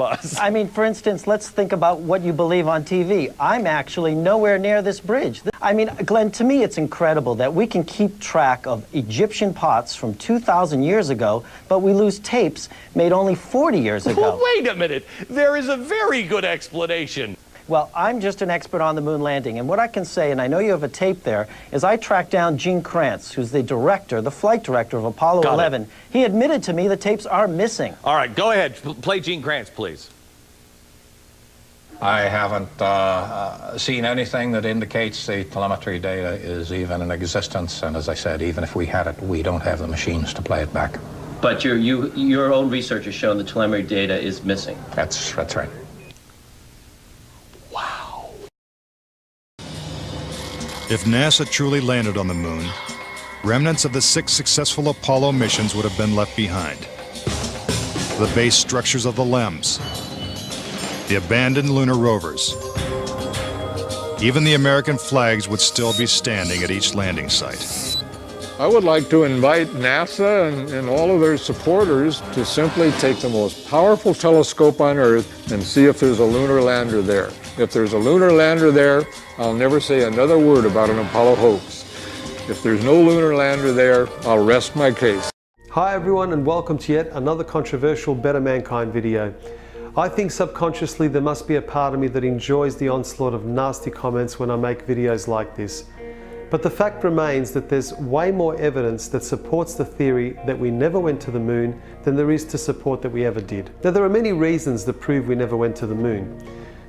I mean, for instance, let's think about what you believe on TV. I'm actually nowhere near this bridge. I mean, Glenn, to me, it's incredible that we can keep track of Egyptian pots from 2,000 years ago, but we lose tapes made only 40 years ago. Well, wait a minute. There is a very good explanation. Well, I'm just an expert on the moon landing, and what I can say, and I know you have a tape there, is I tracked down Gene Kranz, who's the director, the flight director of Apollo 11. He admitted to me the tapes are missing. All right, go ahead. Play Gene Kranz, please. I haven't seen anything that indicates the telemetry data is even in existence, and as I said, even if we had it, we don't have the machines to play it back. But your own research has shown the telemetry data is missing. That's right. If NASA truly landed on the moon, remnants of the 6 successful Apollo missions would have been left behind. The base structures of the LEMs, the abandoned lunar rovers. Even the American flags would still be standing at each landing site. I would like to invite NASA and all of their supporters to simply take the most powerful telescope on Earth and see if there's a lunar lander there. If there's a lunar lander there, I'll never say another word about an Apollo hoax. If there's no lunar lander there, I'll rest my case. Hi everyone, and welcome to yet another controversial Better Mankind video. I think subconsciously there must be a part of me that enjoys the onslaught of nasty comments when I make videos like this. But the fact remains that there's way more evidence that supports the theory that we never went to the moon than there is to support that we ever did. Now, there are many reasons that prove we never went to the moon.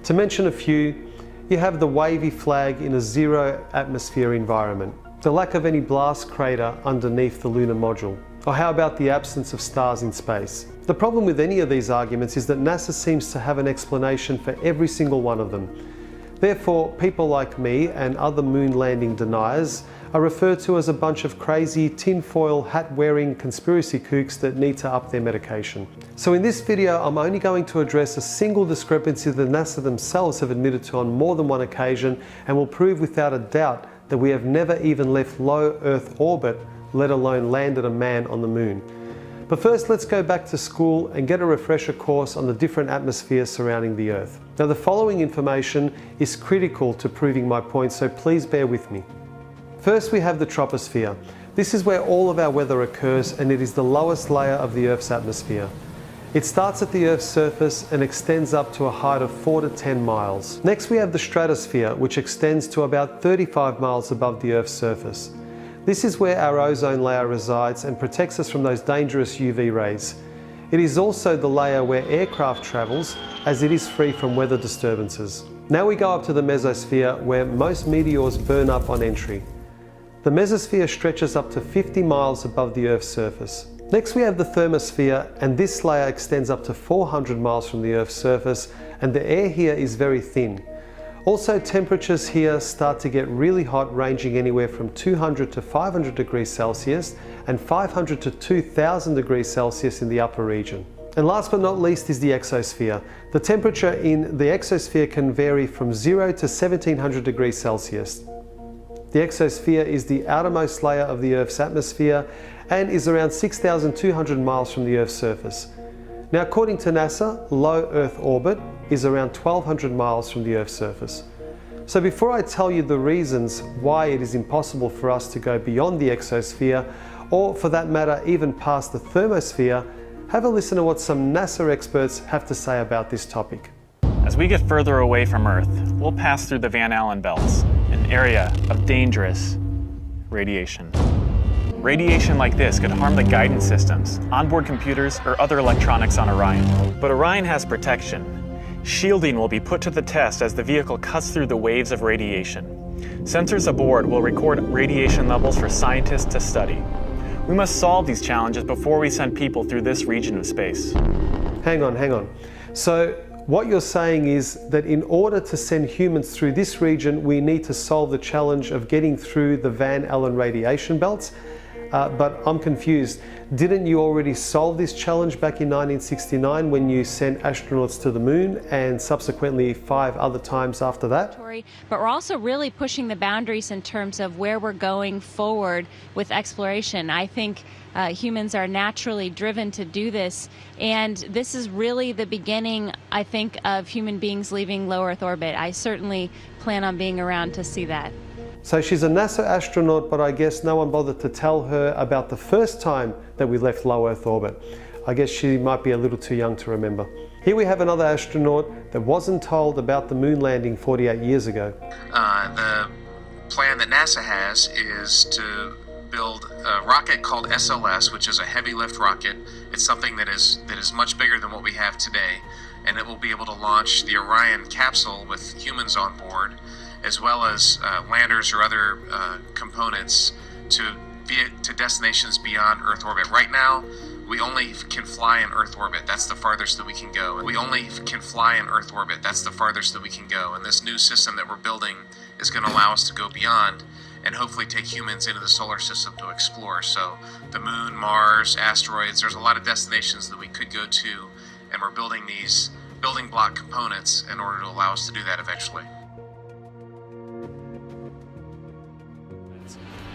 To mention a few, you have the wavy flag in a zero atmosphere environment, the lack of any blast crater underneath the lunar module, or how about the absence of stars in space? The problem with any of these arguments is that NASA seems to have an explanation for every single one of them. Therefore, people like me and other moon landing deniers are referred to as a bunch of crazy tinfoil hat-wearing conspiracy kooks that need to up their medication. So in this video, I'm only going to address a single discrepancy that NASA themselves have admitted to on more than one occasion, and will prove without a doubt that we have never even left low Earth orbit, let alone landed a man on the moon. But first, let's go back to school and get a refresher course on the different atmospheres surrounding the Earth. Now, the following information is critical to proving my point, so please bear with me. First, we have the troposphere. This is where all of our weather occurs, and it is the lowest layer of the Earth's atmosphere. It starts at the Earth's surface and extends up to a height of 4 to 10 miles. Next, we have the stratosphere, which extends to about 35 miles above the Earth's surface. This is where our ozone layer resides and protects us from those dangerous UV rays. It is also the layer where aircraft travels, as it is free from weather disturbances. Now we go up to the mesosphere, where most meteors burn up on entry. The mesosphere stretches up to 50 miles above the Earth's surface. Next, we have the thermosphere, and this layer extends up to 400 miles from the Earth's surface, and the air here is very thin. Also, temperatures here start to get really hot, ranging anywhere from 200 to 500 degrees Celsius and 500 to 2000 degrees Celsius in the upper region. And last but not least is the exosphere. The temperature in the exosphere can vary from 0 to 1700 degrees Celsius. The exosphere is the outermost layer of the Earth's atmosphere and is around 6,200 miles from the Earth's surface. Now, according to NASA, low Earth orbit is around 1,200 miles from the Earth's surface. So before I tell you the reasons why it is impossible for us to go beyond the exosphere, or for that matter, even past the thermosphere, have a listen to what some NASA experts have to say about this topic. As we get further away from Earth, we'll pass through the Van Allen belts, an area of dangerous radiation. Radiation like this could harm the guidance systems, onboard computers, or other electronics on Orion. But Orion has protection. Shielding will be put to the test as the vehicle cuts through the waves of radiation. Sensors aboard will record radiation levels for scientists to study. We must solve these challenges before we send people through this region of space. Hang on. So what you're saying is that in order to send humans through this region, we need to solve the challenge of getting through the Van Allen radiation belts. but I'm confused. Didn't you already solve this challenge back in 1969 when you sent astronauts to the moon and subsequently 5 other times after that? But we're also really pushing the boundaries in terms of where we're going forward with exploration. I think humans are naturally driven to do this, and this is really the beginning, I think, of human beings leaving low Earth orbit. I certainly plan on being around to see that. So she's a NASA astronaut, but I guess no one bothered to tell her about the first time that we left low Earth orbit. I guess she might be a little too young to remember. Here we have another astronaut that wasn't told about the moon landing 48 years ago. The plan that NASA has is to build a rocket called SLS, which is a heavy lift rocket. It's something that is much bigger than what we have today, and it will be able to launch the Orion capsule with humans on board, as well as landers or other components to destinations beyond Earth orbit. Right now, we only can fly in Earth orbit. That's the farthest that we can go. We only can fly in Earth orbit. That's the farthest that we can go. And this new system that we're building is going to allow us to go beyond and hopefully take humans into the solar system to explore. So the moon, Mars, asteroids, there's a lot of destinations that we could go to, and we're building these building block components in order to allow us to do that eventually.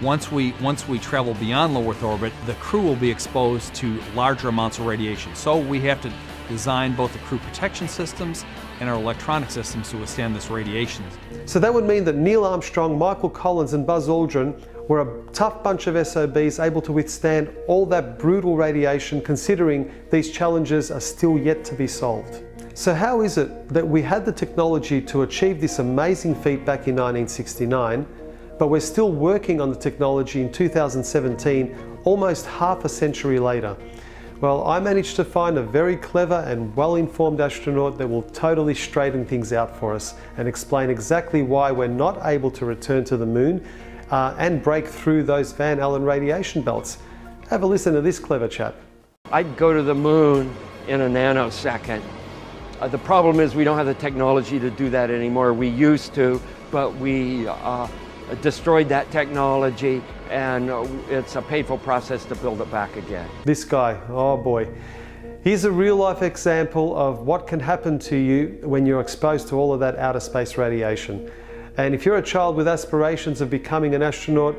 Once we travel beyond low Earth orbit, the crew will be exposed to larger amounts of radiation. So we have to design both the crew protection systems and our electronic systems to withstand this radiation. So that would mean that Neil Armstrong, Michael Collins and Buzz Aldrin were a tough bunch of SOBs able to withstand all that brutal radiation, considering these challenges are still yet to be solved. So how is it that we had the technology to achieve this amazing feat back in 1969, but we're still working on the technology in 2017, almost half a century later? Well, I managed to find a very clever and well-informed astronaut that will totally straighten things out for us and explain exactly why we're not able to return to the moon and break through those Van Allen radiation belts. Have a listen to this clever chap. I'd go to the moon in a nanosecond. The problem is we don't have the technology to do that anymore. We used to, but we destroyed that technology, and it's a painful process to build it back again. This guy, oh boy. Here's a real-life example of what can happen to you when you're exposed to all of that outer space radiation. And if you're a child with aspirations of becoming an astronaut,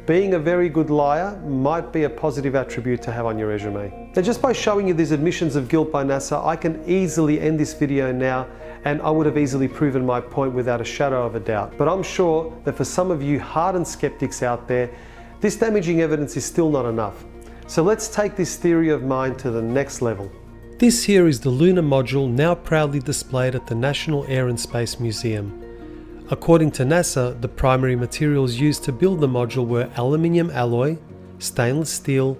being a very good liar might be a positive attribute to have on your resume. Now, just by showing you these admissions of guilt by NASA, I can easily end this video now, and I would have easily proven my point without a shadow of a doubt. But I'm sure that for some of you hardened skeptics out there, this damaging evidence is still not enough. So let's take this theory of mine to the next level. This here is the lunar module now proudly displayed at the National Air and Space Museum. According to NASA, the primary materials used to build the module were aluminium alloy, stainless steel,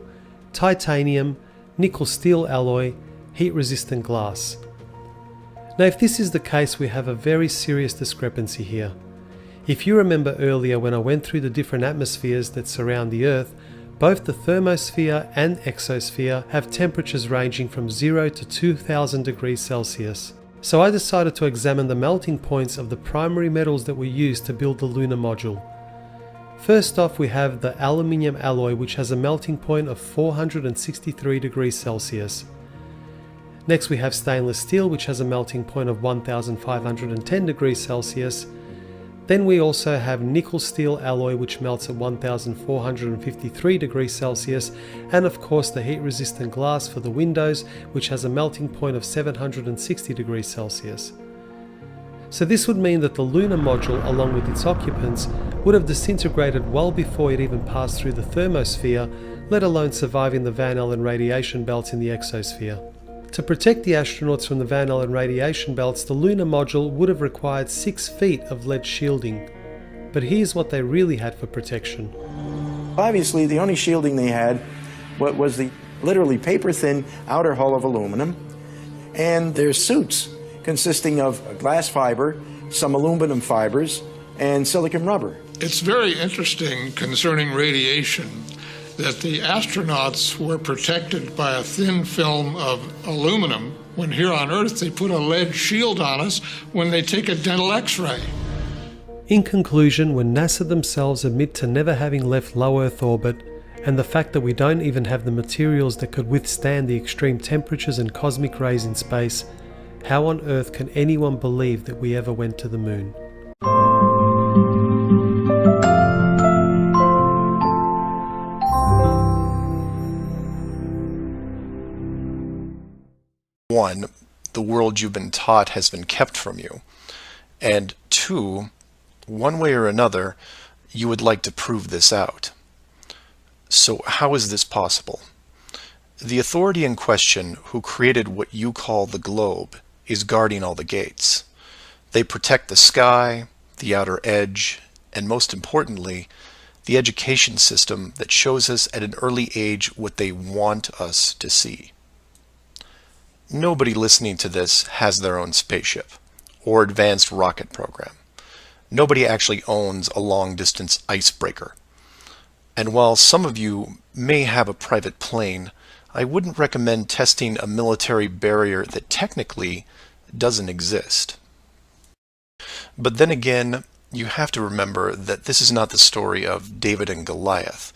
titanium, nickel steel alloy, heat-resistant glass. Now, if this is the case, we have a very serious discrepancy here. If you remember earlier when I went through the different atmospheres that surround the Earth, both the thermosphere and exosphere have temperatures ranging from 0 to 2000 degrees Celsius. So I decided to examine the melting points of the primary metals that were used to build the lunar module. First off, we have the aluminium alloy, which has a melting point of 463 degrees Celsius. Next we have stainless steel, which has a melting point of 1510 degrees Celsius. Then we also have nickel steel alloy, which melts at 1453 degrees Celsius, and of course the heat resistant glass for the windows, which has a melting point of 760 degrees Celsius. So this would mean that the lunar module, along with its occupants, would have disintegrated well before it even passed through the thermosphere, let alone surviving the Van Allen radiation belts in the exosphere. To protect the astronauts from the Van Allen radiation belts, the lunar module would have required 6 feet of lead shielding. But here's what they really had for protection. Obviously, the only shielding they had was the literally paper-thin outer hull of aluminum, and their suits consisting of glass fiber, some aluminum fibers, and silicon rubber. It's very interesting concerning radiation that the astronauts were protected by a thin film of aluminum, when here on Earth they put a lead shield on us when they take a dental x-ray. In conclusion, when NASA themselves admit to never having left low Earth orbit, And the fact that we don't even have the materials that could withstand the extreme temperatures and cosmic rays in space, how on earth can anyone believe that we ever went to the moon? One, the world you've been taught has been kept from you. And two, one way or another, you would like to prove this out. So how is this possible? The authority in question, who created what you call the globe, is guarding all the gates. They protect the sky, the outer edge, and most importantly, the education system that shows us at an early age what they want us to see. Nobody listening to this has their own spaceship or advanced rocket program. Nobody actually owns a long-distance icebreaker. And while some of you may have a private plane, I wouldn't recommend testing a military barrier that technically doesn't exist. But then again, you have to remember that this is not the story of David and Goliath.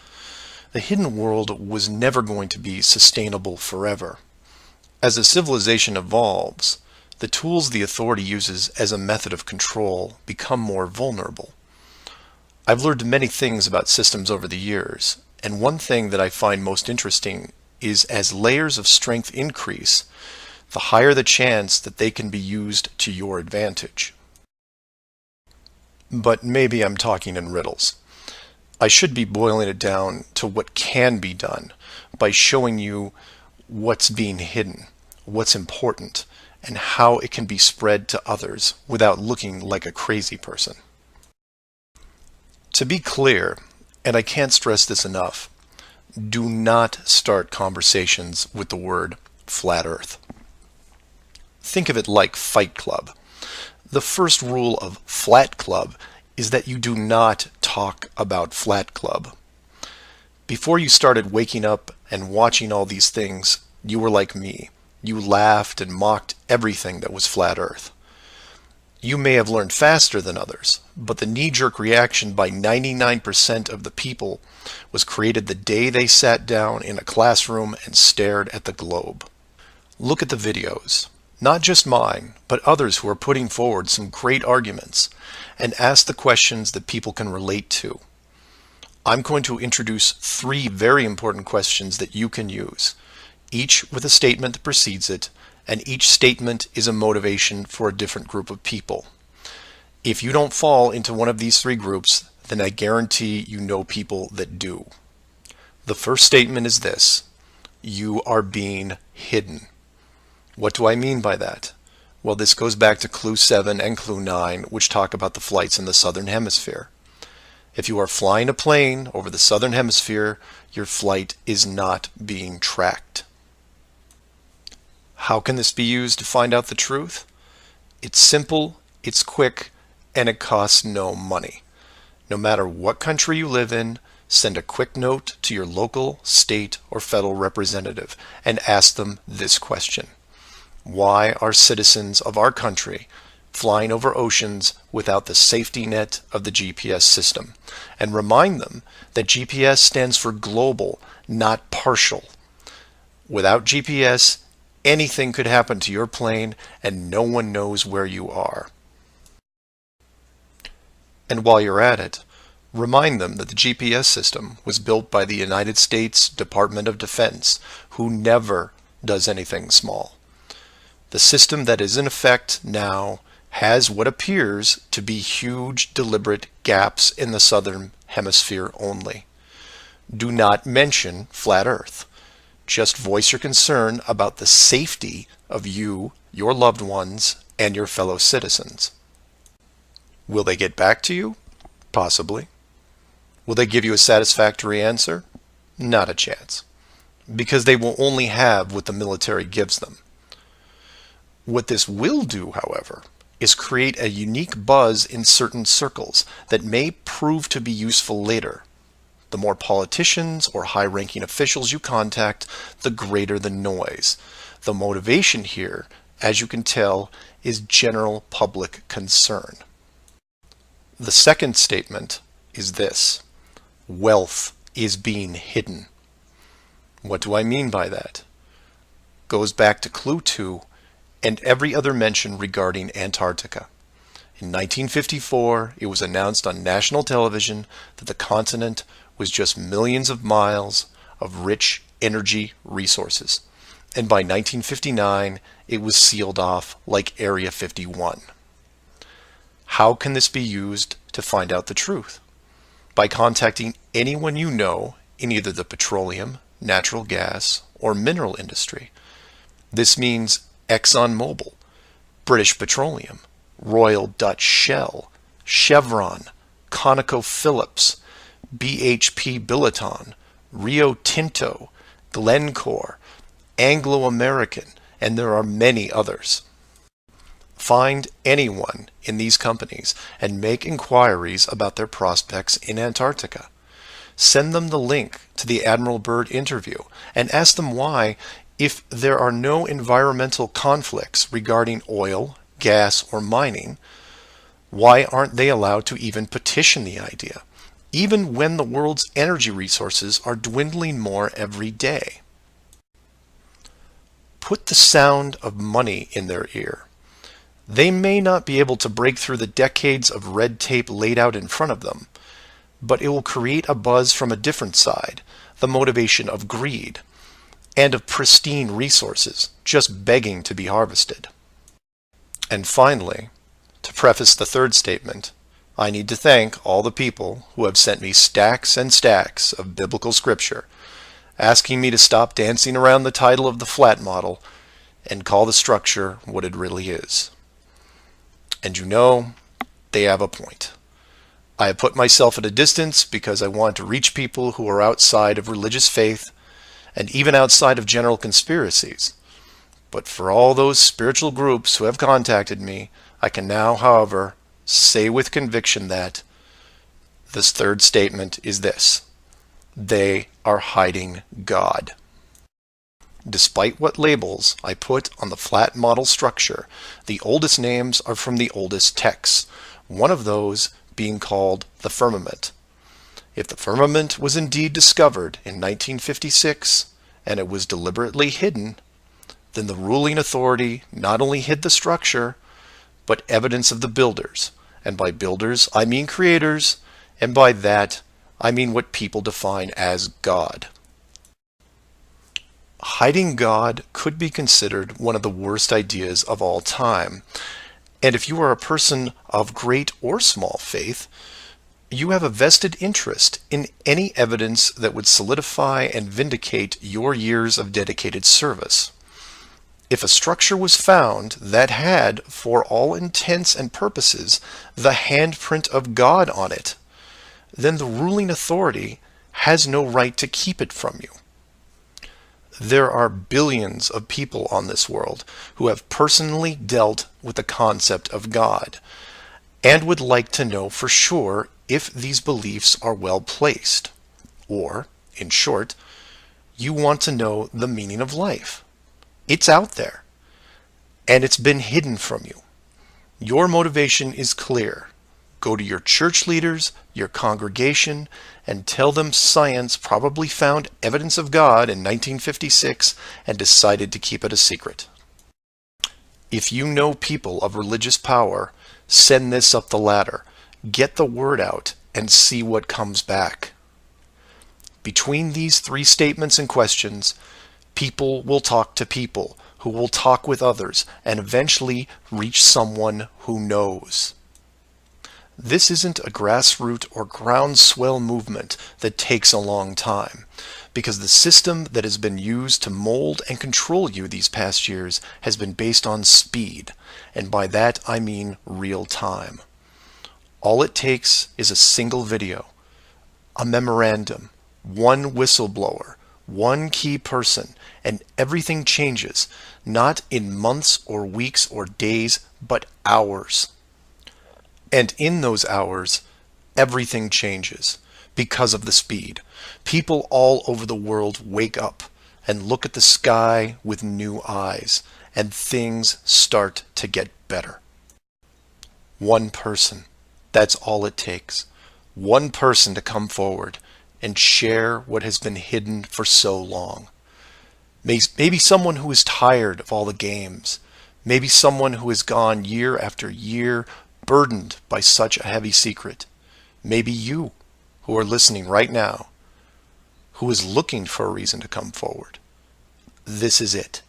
The hidden world was never going to be sustainable forever. As a civilization evolves, the tools the authority uses as a method of control become more vulnerable. I've learned many things about systems over the years, and one thing that I find most interesting is as layers of strength increase, the higher the chance that they can be used to your advantage. But maybe I'm talking in riddles. I should be boiling it down to what can be done by showing you what's being hidden, what's important, and how it can be spread to others without looking like a crazy person. To be clear, and I can't stress this enough, do not start conversations with the word flat earth. Think of it like Fight Club. The first rule of Flat Club is that you do not talk about Flat Club. Before you started waking up and watching all these things, you were like me. You laughed and mocked everything that was flat earth. You may have learned faster than others, but the knee-jerk reaction by 99% of the people was created the day they sat down in a classroom and stared at the globe. Look at the videos, not just mine, but others who are putting forward some great arguments, and ask the questions that people can relate to. I'm going to introduce 3 very important questions that you can use, each with a statement that precedes it, and each statement is a motivation for a different group of people. If you don't fall into one of these 3 groups, then I guarantee you know people that do. The first statement is this: you are being hidden. What do I mean by that? Well, this goes back to Clue 7 and Clue 9, which talk about the flights in the Southern Hemisphere. If you are flying a plane over the Southern Hemisphere, your flight is not being tracked. How can this be used to find out the truth? It's simple, it's quick, and it costs no money. No matter what country you live in, send a quick note to your local, state, or federal representative and ask them this question: why are citizens of our country flying over oceans without the safety net of the GPS system? And remind them that GPS stands for global, not partial. Without GPS, anything could happen to your plane and no one knows where you are. And while you're at it, remind them that the GPS system was built by the United States Department of Defense, who never does anything small. The system that is in effect now has what appears to be huge, deliberate gaps in the Southern Hemisphere only. Do not mention flat Earth. Just voice your concern about the safety of you, your loved ones, and your fellow citizens. Will they get back to you? Possibly. Will they give you a satisfactory answer? Not a chance. Because they will only have what the military gives them. What this will do, however, is create a unique buzz in certain circles that may prove to be useful later. The more politicians or high-ranking officials you contact, the greater the noise. The motivation here, as you can tell, is general public concern. The second statement is this: wealth is being hidden. What do I mean by that? Goes back to clue 2 and every other mention regarding Antarctica. In 1954, it was announced on national television that the continent was just millions of miles of rich energy resources. And by 1959, it was sealed off like Area 51. How can this be used to find out the truth? By contacting anyone you know in either the petroleum, natural gas, or mineral industry. This means ExxonMobil, British Petroleum, Royal Dutch Shell, Chevron, ConocoPhillips, BHP Billiton, Rio Tinto, Glencore, Anglo-American, and there are many others. Find anyone in these companies and make inquiries about their prospects in Antarctica. Send them the link to the Admiral Byrd interview and ask them why, if there are no environmental conflicts regarding oil, gas, or mining, why aren't they allowed to even petition the idea, even when the world's energy resources are dwindling more every day? Put the sound of money in their ear. They may not be able to break through the decades of red tape laid out in front of them, but it will create a buzz from a different side, the motivation of greed, and of pristine resources just begging to be harvested. And finally, to preface the third statement, I need to thank all the people who have sent me stacks and stacks of biblical scripture, asking me to stop dancing around the title of the flat model and call the structure what it really is. And you know, they have a point. I have put myself at a distance because I want to reach people who are outside of religious faith and even outside of general conspiracies. But for all those spiritual groups who have contacted me, I can now, however, say with conviction that this third statement is this: they are hiding God. Despite what labels I put on the flat model structure, the oldest names are from the oldest texts, one of those being called the firmament. If the firmament was indeed discovered in 1956 and it was deliberately hidden, then the ruling authority not only hid the structure, but evidence of the builders. And by builders, I mean creators, and by that, I mean what people define as God. Hiding God could be considered one of the worst ideas of all time. And if you are a person of great or small faith, you have a vested interest in any evidence that would solidify and vindicate your years of dedicated service. If a structure was found that had, for all intents and purposes, the handprint of God on it, then the ruling authority has no right to keep it from you. There are billions of people on this world who have personally dealt with the concept of God and would like to know for sure if these beliefs are well placed. Or, in short, you want to know the meaning of life. It's out there, and it's been hidden from you. Your motivation is clear. Go to your church leaders, your congregation, and tell them science probably found evidence of God in 1956 and decided to keep it a secret. If you know people of religious power, send this up the ladder. Get the word out and see what comes back. Between these three statements and questions, people will talk to people who will talk with others and eventually reach someone who knows. This isn't a grassroots or groundswell movement that takes a long time, because the system that has been used to mold and control you these past years has been based on speed, and by that I mean real time. All it takes is a single video, a memorandum, one whistleblower, one key person, and everything changes, not in months or weeks or days, but hours. And in those hours, everything changes because of the speed. People all over the world wake up and look at the sky with new eyes, and things start to get better. One person, that's all it takes. One person to come forward, and share what has been hidden for so long. Maybe someone who is tired of all the games. Maybe someone who has gone year after year burdened by such a heavy secret. Maybe you, who are listening right now, who is looking for a reason to come forward. This is it.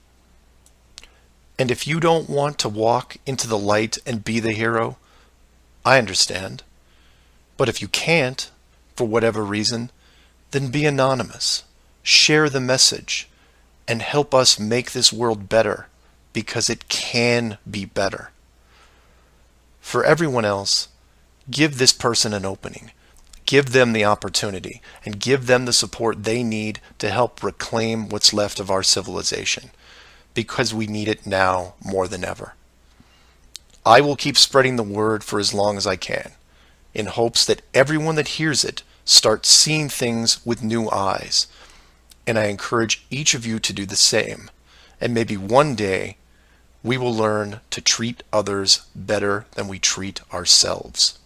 And if you don't want to walk into the light and be the hero, I understand. But if you can't, for whatever reason, then be anonymous. Share the message and help us make this world better, because it can be better. For everyone else, give this person an opening. Give them the opportunity and give them the support they need to help reclaim what's left of our civilization, because we need it now more than ever. I will keep spreading the word for as long as I can, in hopes that everyone that hears it starts seeing things with new eyes. And I encourage each of you to do the same. And maybe one day we will learn to treat others better than we treat ourselves.